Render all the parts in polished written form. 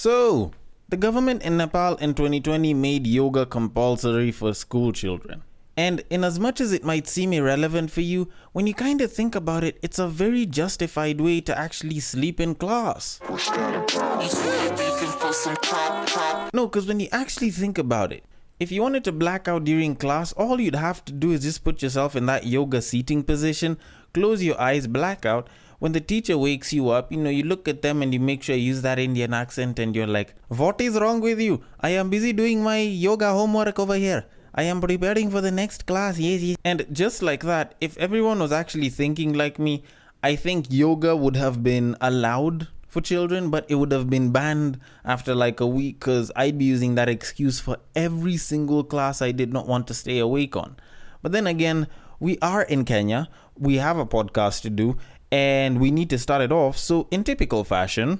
So, the government in Nepal in 2020 made yoga compulsory for school children. And in as much as it might seem irrelevant for you, when you kind of think about it, it's a very justified way to actually sleep in class. No, because when you actually think about it, if you wanted to black out during class, all you'd have to do is just put yourself in that yoga seating position, close your eyes, black out. When the teacher wakes you up, you look at them and you make sure you use that Indian accent and you're like, "What is wrong with you? I am busy doing my yoga homework over here. I am preparing for the next class, yes. And just like that, if everyone was actually thinking like me, I think yoga would have been allowed for children, but it would have been banned after like a week because I'd be using that excuse for every single class I did not want to stay awake on. But then again, we are in Kenya, we have a podcast to do, and we need to start it off. So in typical fashion,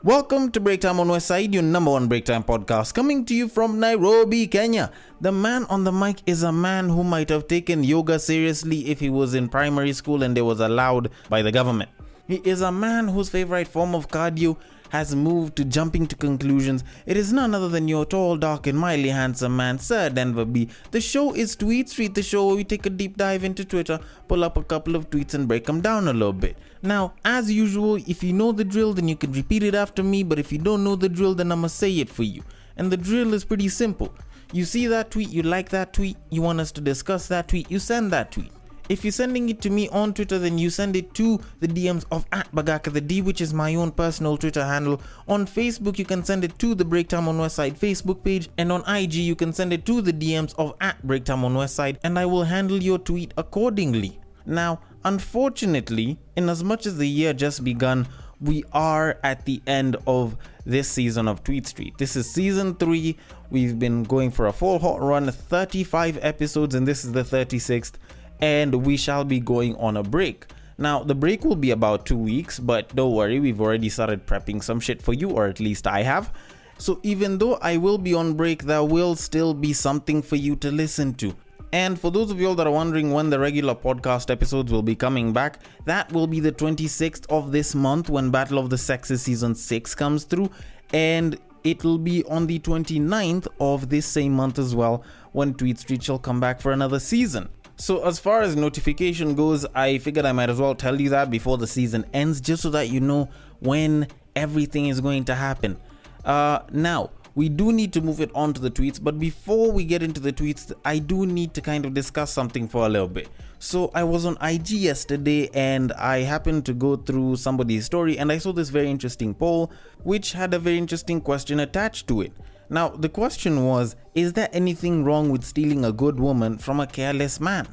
welcome to Break Time on West Side, your number one break time podcast, coming to you from Nairobi, Kenya. The man on the mic is a man who might have taken yoga seriously if he was in primary school and it was allowed by the government. He is a man whose favorite form of cardio has moved to jumping to conclusions. It is none other than your tall, dark, and mildly handsome man, Sir Denver B. The show is Tweetstreet, the show where we take a deep dive into Twitter, pull up a couple of tweets and break them down a little bit. Now, as usual, if you know the drill, then you can repeat it after me, but if you don't know the drill, then I'ma say it for you. And the drill is pretty simple. You see that tweet, you like that tweet, you want us to discuss that tweet, you send that tweet. If you're sending it to me on Twitter, then you send it to the DMs of @BagakaTheD, which is my own personal Twitter handle. On Facebook, you can send it to the Breaktime on Westside Facebook page. And on IG, you can send it to the DMs of @Breaktime on Westside, and I will handle your tweet accordingly. Now, unfortunately, in as much as the year just begun, we are at the end of this season of Tweetstreet. This is season 3. We've been going for a full hot run, 35 episodes, and this is the 36th. And we shall be going on a break. Now, the break will be about 2 weeks, but don't worry, we've already started prepping some shit for you, or at least I have. So even though I will be on break, there will still be something for you to listen to. And for those of you all that are wondering when the regular podcast episodes will be coming back, that will be the 26th of this month when Battle of the Sexes Season 6 comes through. And it'll be on the 29th of this same month as well when Tweetstreet shall come back for another season. So as far as notification goes, I figured I might as well tell you that before the season ends, just so that you know when everything is going to happen. Now, we do need to move it on to the tweets, but before we get into the tweets, I do need to kind of discuss something for a little bit. So I was on IG yesterday and I happened to go through somebody's story and I saw this very interesting poll, which had a very interesting question attached to it. Now, the question was, is there anything wrong with stealing a good woman from a careless man?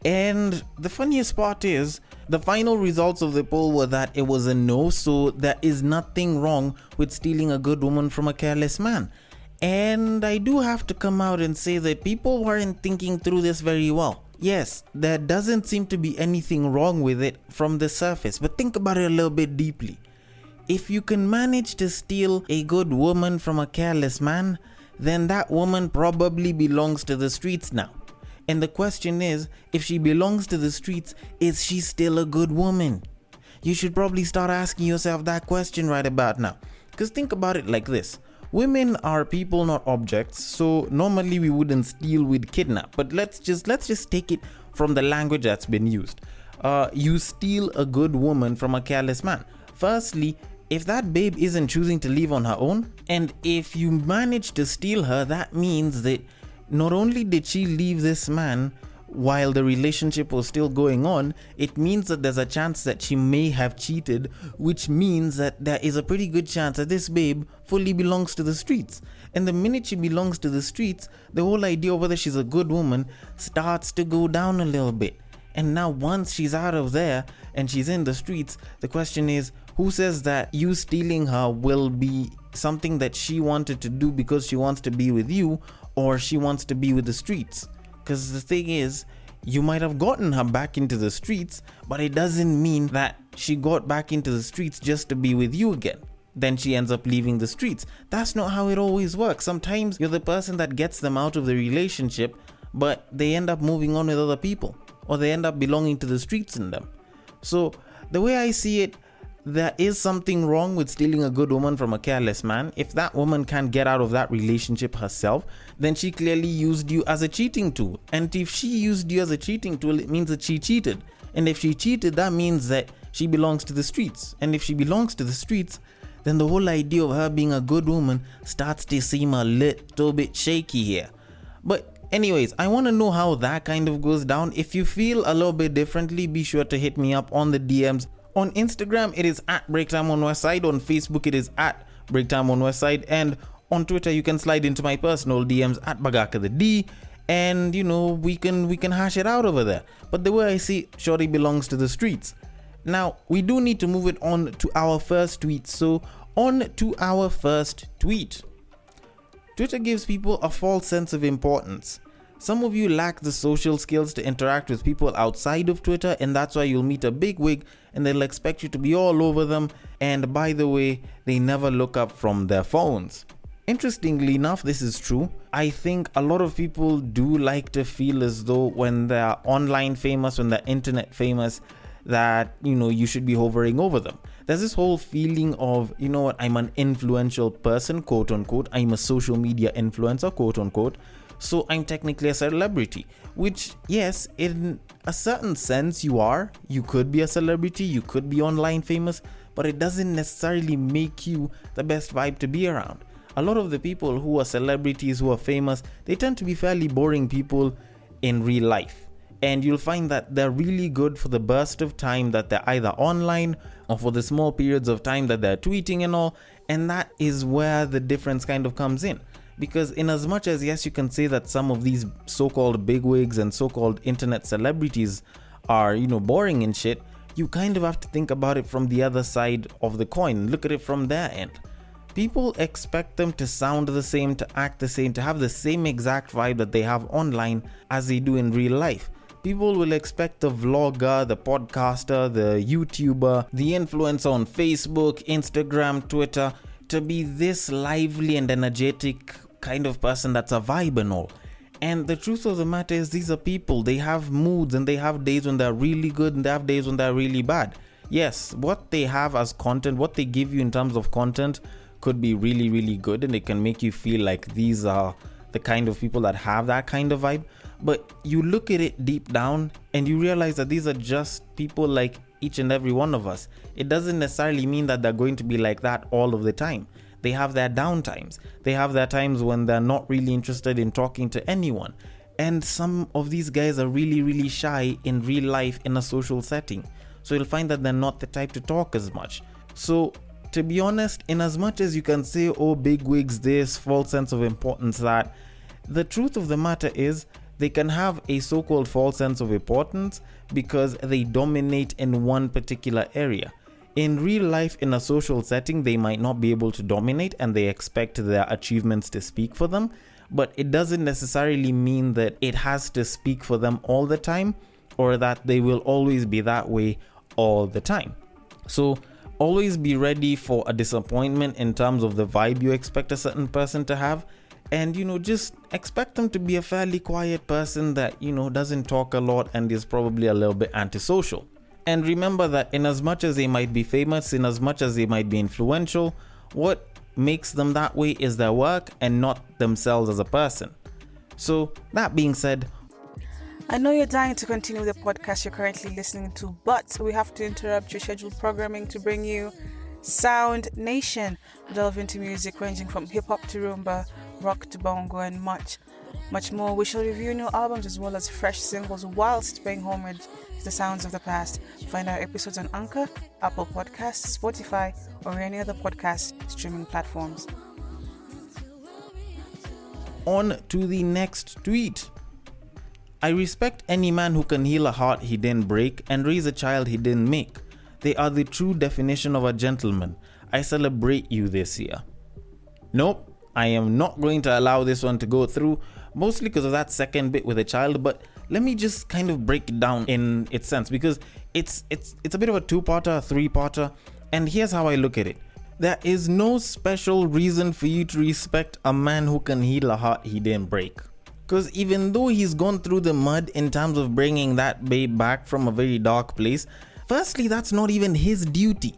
And the funniest part is, the final results of the poll were that it was a no, so there is nothing wrong with stealing a good woman from a careless man. And I do have to come out and say that people weren't thinking through this very well. Yes, there doesn't seem to be anything wrong with it from the surface, but think about it a little bit deeply. If you can manage to steal a good woman from a careless man, then that woman probably belongs to the streets now. And the question is, if she belongs to the streets, is she still a good woman? You should probably start asking yourself that question right about now. Because think about it like this. Women are people, not objects. So normally we wouldn't steal, we'd kidnap. But let's just take it from the language that's been used. You steal a good woman from a careless man. Firstly, if that babe isn't choosing to leave on her own, and if you manage to steal her, that means that not only did she leave this man while the relationship was still going on, it means that there's a chance that she may have cheated, which means that there is a pretty good chance that this babe fully belongs to the streets. And the minute she belongs to the streets, the whole idea of whether she's a good woman starts to go down a little bit. And now once she's out of there and she's in the streets, the question is, who says that you stealing her will be something that she wanted to do because she wants to be with you, or she wants to be with the streets? Because the thing is, you might have gotten her back into the streets, but it doesn't mean that she got back into the streets just to be with you again. Then she ends up leaving the streets. That's not how it always works. Sometimes you're the person that gets them out of the relationship, but they end up moving on with other people, or they end up belonging to the streets in them. So the way I see it, there is something wrong with stealing a good woman from a careless man. If that woman can't get out of that relationship herself, then she clearly used you as a cheating tool. And if she used you as a cheating tool, it means that she cheated. And if she cheated, that means that she belongs to the streets. And if she belongs to the streets, then the whole idea of her being a good woman starts to seem a little bit shaky here. But anyways, I want to know how that kind of goes down. If you feel a little bit differently, be sure to hit me up on the DMs. On Instagram, it is at Breaktime on Westside. On Facebook, it is at Breaktime on Westside. And on Twitter, you can slide into my personal DMs at Bagaka the D. And we can hash it out over there. But the way I see it, Shorty belongs to the streets. Now, we do need to move it on to our first tweet. So, on to our first tweet. Twitter gives people a false sense of importance. Some of you lack the social skills to interact with people outside of Twitter, and that's why you'll meet a bigwig and they'll expect you to be all over them. And by the way, they never look up from their phones. Interestingly enough, this is true. I think a lot of people do like to feel as though when they're online famous, when they're internet famous, that you should be hovering over them. There's this whole feeling of, I'm an influential person, quote unquote. I'm a social media influencer, quote unquote. So I'm technically a celebrity, which, yes, in a certain sense you are. You could be a celebrity, you could be online famous, but it doesn't necessarily make you the best vibe to be around. A lot of the people who are celebrities, who are famous, they tend to be fairly boring people in real life. And you'll find that they're really good for the burst of time that they're either online or for the small periods of time that they're tweeting and all. And that is where the difference kind of comes in. Because in as much as, yes, you can say that some of these so-called bigwigs and so-called internet celebrities are, boring and shit, you kind of have to think about it from the other side of the coin. Look at it from their end. People expect them to sound the same, to act the same, to have the same exact vibe that they have online as they do in real life. People will expect the vlogger, the podcaster, the YouTuber, the influencer on Facebook, Instagram, Twitter to be this lively and energetic kind of person that's a vibe and all. And the truth of the matter is, these are people. They have moods and they have days when they're really good and they have days when they're really bad. Yes, what they have as content, what they give you in terms of content could be really, really good, and it can make you feel like these are the kind of people that have that kind of vibe. But you look at it deep down and you realize that these are just people like each and every one of us. It doesn't necessarily mean that they're going to be like that all of the time. They have their down times. They have their times when they're not really interested in talking to anyone. And some of these guys are really, really shy in real life in a social setting. So you'll find that they're not the type to talk as much. So to be honest, in as much as you can say, oh, bigwigs this, false sense of importance that, the truth of the matter is they can have a so-called false sense of importance because they dominate in one particular area. In real life, in a social setting, they might not be able to dominate and they expect their achievements to speak for them, but it doesn't necessarily mean that it has to speak for them all the time or that they will always be that way all the time. So always be ready for a disappointment in terms of the vibe you expect a certain person to have. And, just expect them to be a fairly quiet person that, doesn't talk a lot and is probably a little bit antisocial. And remember that in as much as they might be famous, in as much as they might be influential, what makes them that way is their work and not themselves as a person. So that being said, I know you're dying to continue the podcast you're currently listening to, but we have to interrupt your scheduled programming to bring you Sound Nation. Delve into music ranging from hip-hop to rumba, rock to bongo, and much more. We shall review new albums as well as fresh singles whilst paying homage to the sounds of the past. Find our episodes on Anchor, Apple Podcasts, Spotify, or any other podcast streaming platforms. On to the next tweet. I respect any man who can heal a heart he didn't break and raise a child he didn't make. They are the true definition of a gentleman. I celebrate you this year. Nope, I am not going to allow this one to go through, mostly because of that second bit with a child, but let me just kind of break it down in its sense, because it's a bit of a two-parter, a three-parter, and here's how I look at it. There is no special reason for you to respect a man who can heal a heart he didn't break. Because even though he's gone through the mud in terms of bringing that babe back from a very dark place, firstly, that's not even his duty.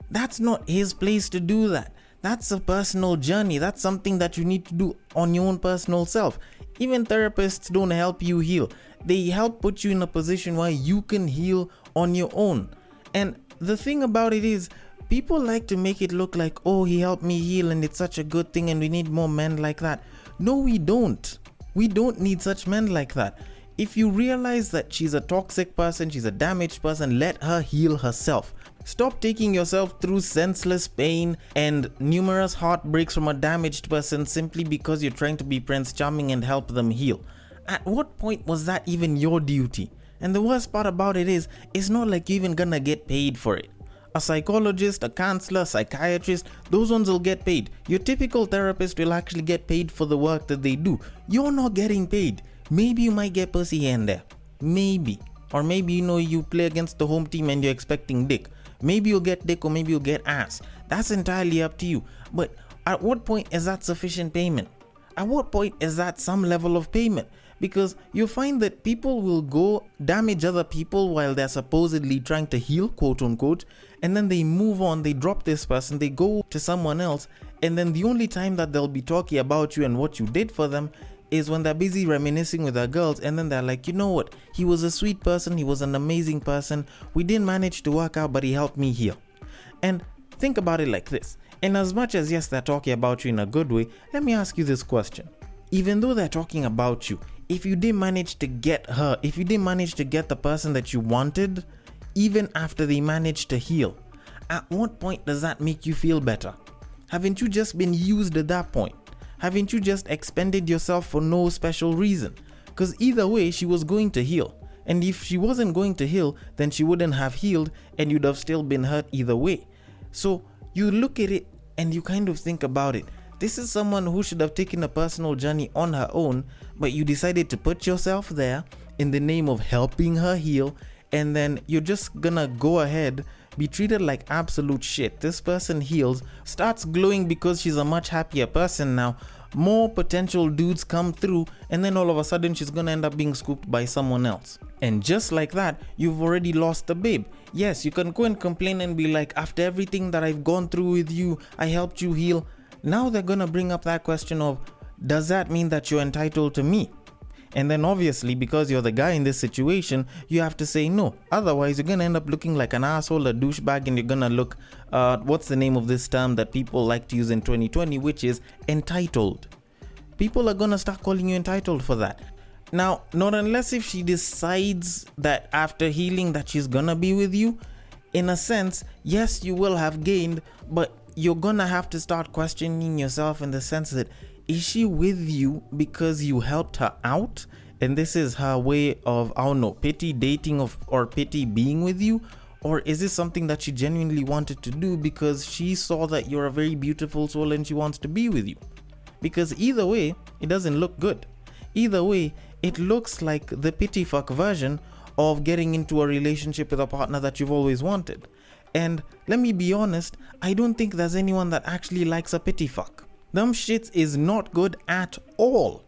That's not his place to do that. That's a personal journey. That's something that you need to do on your own personal self. Even therapists don't help you heal. They help put you in a position where you can heal on your own. And the thing about it is, people like to make it look like, oh, he helped me heal and it's such a good thing and we need more men like that. No, we don't. We don't need such men like that. If you realize that she's a toxic person, she's a damaged person, let her heal herself. Stop taking yourself through senseless pain and numerous heartbreaks from a damaged person simply because you're trying to be Prince Charming and help them heal. At what point was that even your duty? And the worst part about it is, it's not like you're even gonna get paid for it. A psychologist, a counselor, psychiatrist, those ones will get paid. Your typical therapist will actually get paid for the work that they do. You're not getting paid. Maybe you might get pussy here and there. Maybe. Or maybe you play against the home team and you're expecting dick. Maybe you'll get dick or maybe you'll get ass. That's entirely up to you. But at what point is that sufficient payment? At what point is that some level of payment? Because you'll find that people will go damage other people while they're supposedly trying to heal, quote unquote, and then they move on, they drop this person, they go to someone else, and then the only time that they'll be talking about you and what you did for them is when they're busy reminiscing with their girls, and then they're like, you know what, he was a sweet person, he was an amazing person, we didn't manage to work out, but he helped me heal. And think about it like this, in as much as yes, they're talking about you in a good way, let me ask you this question. Even though they're talking about you, if you didn't manage to get her, if you didn't manage to get the person that you wanted, even after they managed to heal, at what point does that make you feel better? Haven't you just been used at that point? Haven't you just expended yourself for no special reason? Because either way, she was going to heal. And if she wasn't going to heal, then she wouldn't have healed and you'd have still been hurt either way. So you look at it and you kind of think about it. This is someone who should have taken a personal journey on her own, but you decided to put yourself there in the name of helping her heal, and then you're just gonna go ahead, be treated like absolute shit. This person heals, starts glowing because she's a much happier person now. More potential dudes come through, and then all of a sudden she's gonna end up being scooped by someone else. And just like that, you've already lost the babe. Yes, you can go and complain and be like, after everything that I've gone through with you, I helped you heal. Now they're gonna bring up that question of, does that mean that you're entitled to me? And then obviously, because you're the guy in this situation, you have to say no. Otherwise, you're gonna end up looking like an asshole, a douchebag, and you're gonna look, what's the name of this term that people like to use in 2020, which is entitled. People are gonna start calling you entitled for that. Now, not unless if she decides that after healing that she's gonna be with you, in a sense, yes, you will have gained, but you're gonna have to start questioning yourself in the sense that, is she with you because you helped her out? And this is her way of, I don't know, pity dating or pity being with you? Or is this something that she genuinely wanted to do because she saw that you're a very beautiful soul and she wants to be with you? Because either way, it doesn't look good. Either way, it looks like the pity fuck version of getting into a relationship with a partner that you've always wanted. And let me be honest, I don't think there's anyone that actually likes a pity fuck. Them shits is not good at all.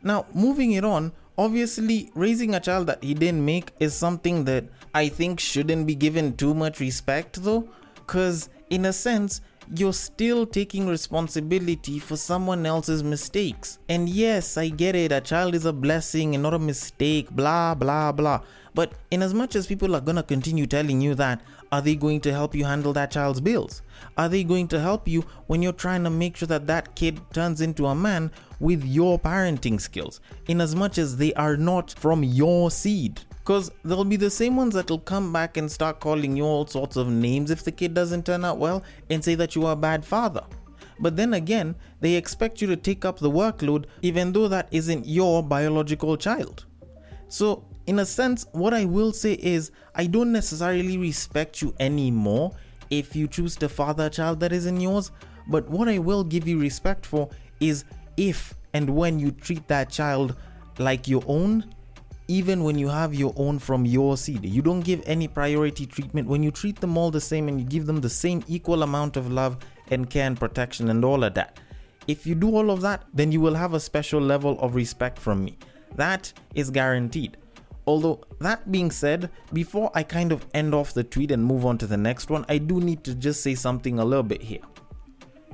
Now, moving it on, obviously raising a child that he didn't make is something that I think shouldn't be given too much respect though, because in a sense, you're still taking responsibility for someone else's mistakes. And yes, I get it, a child is a blessing and not a mistake, blah blah blah. But in as much as people are gonna continue telling you that, are they going to help you handle that child's bills? Are they going to help you when you're trying to make sure that that kid turns into a man with your parenting skills? In as much as they are not from your seed. Because there'll be the same ones that will come back and start calling you all sorts of names if the kid doesn't turn out well and say that you are a bad father. But then again, they expect you to take up the workload even though that isn't your biological child. So in a sense, what I will say is, I don't necessarily respect you anymore if you choose to father a child that isn't yours. But what I will give you respect for is if and when you treat that child like your own, even when you have your own from your seed. You don't give any priority treatment. When you treat them all the same and you give them the same equal amount of love and care and protection and all of that. If you do all of that, then you will have a special level of respect from me. That is guaranteed. Although, that being said, before I kind of end off the tweet and move on to the next one, I do need to just say something a little bit here.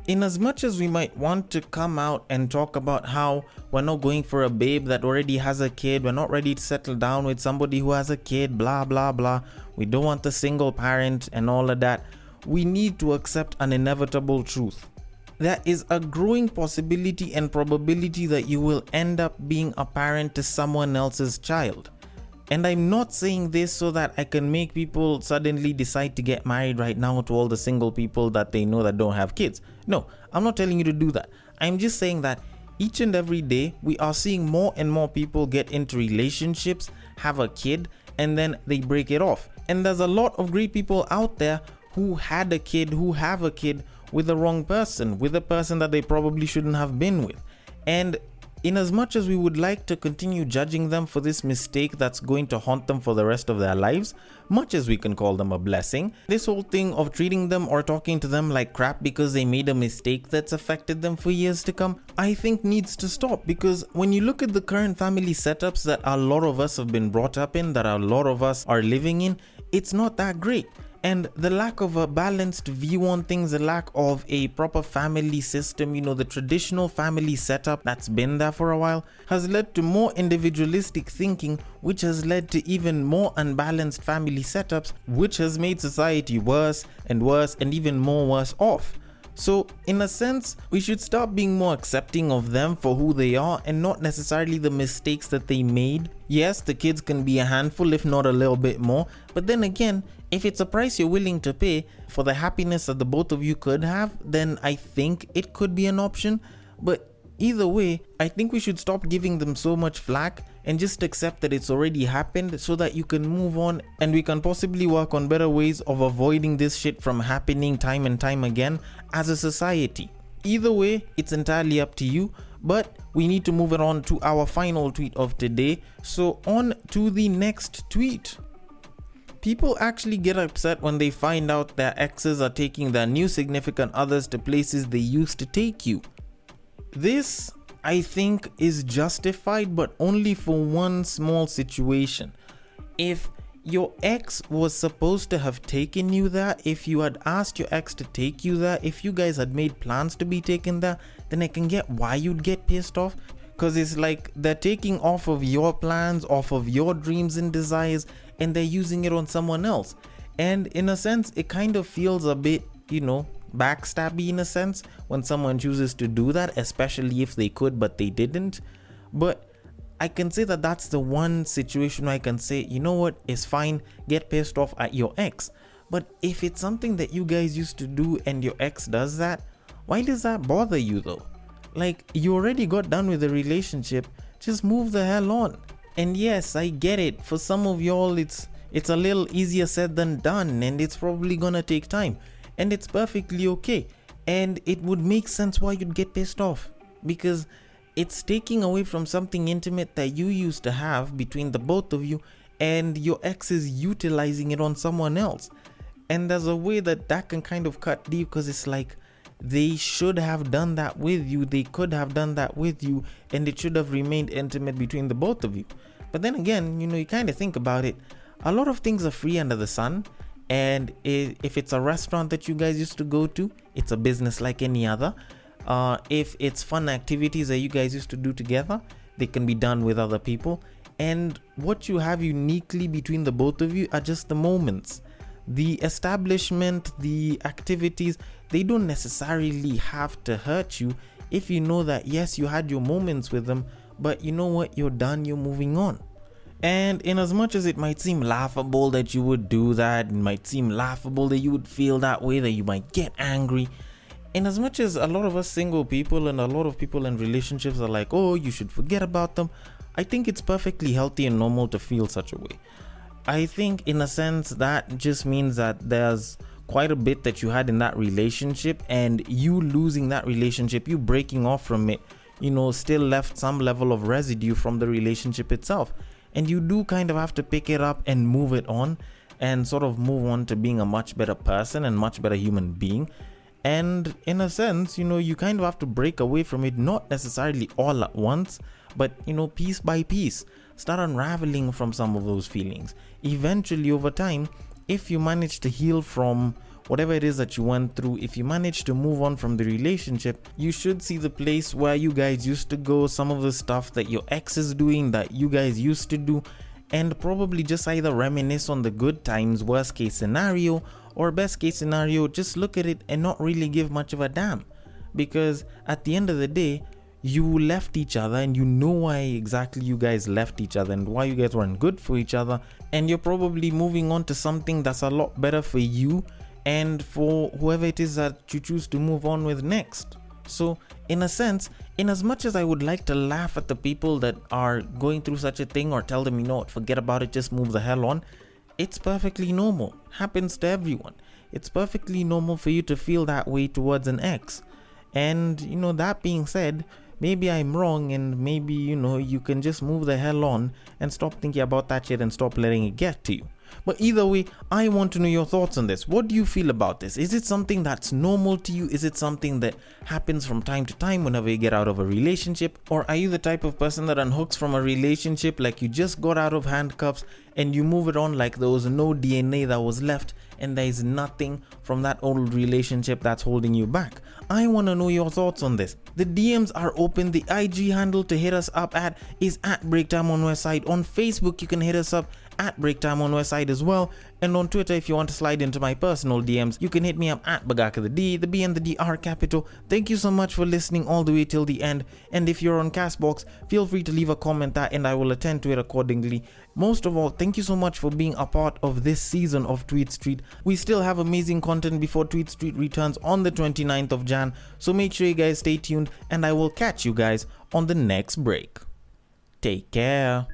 In as much as we might want to come out and talk about how we're not going for a babe that already has a kid, we're not ready to settle down with somebody who has a kid, blah, blah, blah, we don't want the single parent and all of that, we need to accept an inevitable truth. There is a growing possibility and probability that you will end up being a parent to someone else's child. And I'm not saying this so that I can make people suddenly decide to get married right now to all the single people that they know that don't have kids. No, I'm not telling you to do that. I'm just saying that each and every day we are seeing more and more people get into relationships, have a kid, and then they break it off. And there's a lot of great people out there who had a kid, who have a kid with the wrong person, with a person that they probably shouldn't have been with. And in as much as we would like to continue judging them for this mistake that's going to haunt them for the rest of their lives, much as we can call them a blessing, this whole thing of treating them or talking to them like crap because they made a mistake that's affected them for years to come, I think needs to stop. Because when you look at the current family setups that a lot of us have been brought up in, that a lot of us are living in, it's not that great. And the lack of a balanced view on things, the lack of a proper family system, the traditional family setup that's been there for a while, has led to more individualistic thinking, which has led to even more unbalanced family setups, which has made society worse and worse and even more worse off. So, in a sense, we should start being more accepting of them for who they are and not necessarily the mistakes that they made. Yes, the kids can be a handful, if not a little bit more, but then again, if it's a price you're willing to pay for the happiness that the both of you could have, then I think it could be an option. But either way, I think we should stop giving them so much flack and just accept that it's already happened so that you can move on and we can possibly work on better ways of avoiding this shit from happening time and time again as a society. Either way, it's entirely up to you, but we need to move it on to our final tweet of today. So on to the next tweet. People actually get upset when they find out their exes are taking their new significant others to places they used to take you. This, I think, is justified, but only for one small situation. If your ex was supposed to have taken you there, if you had asked your ex to take you there, if you guys had made plans to be taken there, then I can get why you'd get pissed off. Because it's like they're taking off of your plans, off of your dreams and desires, and they're using it on someone else. And in a sense, it kind of feels a bit, backstabby in a sense when someone chooses to do that, especially if they could but they didn't. But I can say that that's the one situation where I can say, you know what, it's fine, get pissed off at your ex. But if it's something that you guys used to do and your ex does that, why does that bother you though? Like, you already got done with the relationship, just move the hell on. And yes, I get it, for some of y'all it's a little easier said than done, and it's probably gonna take time, and it's perfectly okay. And it would make sense why you'd get pissed off, because it's taking away from something intimate that you used to have between the both of you, and your ex is utilizing it on someone else. And there's a way that can kind of cut deep, because it's like, they should have done that with you, they could have done that with you, and it should have remained intimate between the both of you. But then again, you kind of think about it, a lot of things are free under the sun, and if it's a restaurant that you guys used to go to, it's a business like any other. If it's fun activities that you guys used to do together, they can be done with other people. And what you have uniquely between the both of you are just the moments. The establishment, the activities, they don't necessarily have to hurt you if you know that yes, you had your moments with them, but you know what, you're done, you're moving on. And in as much as it might seem laughable that you would do that, it might seem laughable that you would feel that way, that you might get angry, in as much as a lot of us single people and a lot of people in relationships are like, oh, you should forget about them, I think it's perfectly healthy and normal to feel such a way. I think in a sense that just means that there's quite a bit that you had in that relationship, and you losing that relationship, you breaking off from it, still left some level of residue from the relationship itself. And you do kind of have to pick it up and move it on and sort of move on to being a much better person and much better human being. And in a sense, you kind of have to break away from it, not necessarily all at once, But piece by piece, start unraveling from some of those feelings. Eventually, over time, if you manage to heal from whatever it is that you went through, if you manage to move on from the relationship, you should see the place where you guys used to go, some of the stuff that your ex is doing that you guys used to do, and probably just either reminisce on the good times, worst case scenario, or best case scenario, just look at it and not really give much of a damn. Because at the end of the day, you left each other and you know why exactly you guys left each other and why you guys weren't good for each other, and you're probably moving on to something that's a lot better for you and for whoever it is that you choose to move on with next. So in a sense, in as much as I would like to laugh at the people that are going through such a thing or tell them, what, forget about it, just move the hell on, it's perfectly normal. Happens to everyone. It's perfectly normal for you to feel that way towards an ex. And that being said, maybe I'm wrong, and maybe you can just move the hell on and stop thinking about that shit and stop letting it get to you. But either way, I want to know your thoughts on this. What do you feel about this? Is it something that's normal to you? Is it something that happens from time to time whenever you get out of a relationship? Or are you the type of person that unhooks from a relationship like you just got out of handcuffs and you move it on like there was no DNA that was left and there is nothing from that old relationship that's holding you back? I want to know your thoughts on this. The DMs are open. The IG handle to hit us up at is at Breaktime on Westside. On Facebook, you can hit us up at Breaktime on Westside as well. And on Twitter, if you want to slide into my personal DMs, you can hit me up at Bagaka the D. The B and the D are capital. Thank you so much for listening all the way till the end. And if you're on Castbox, feel free to leave a comment there and I will attend to it accordingly. Most of all, thank you so much for being a part of this season of Tweetstreet. We still have amazing content before Tweetstreet returns on the 29th of Jan. So make sure you guys stay tuned and I will catch you guys on the next break. Take care.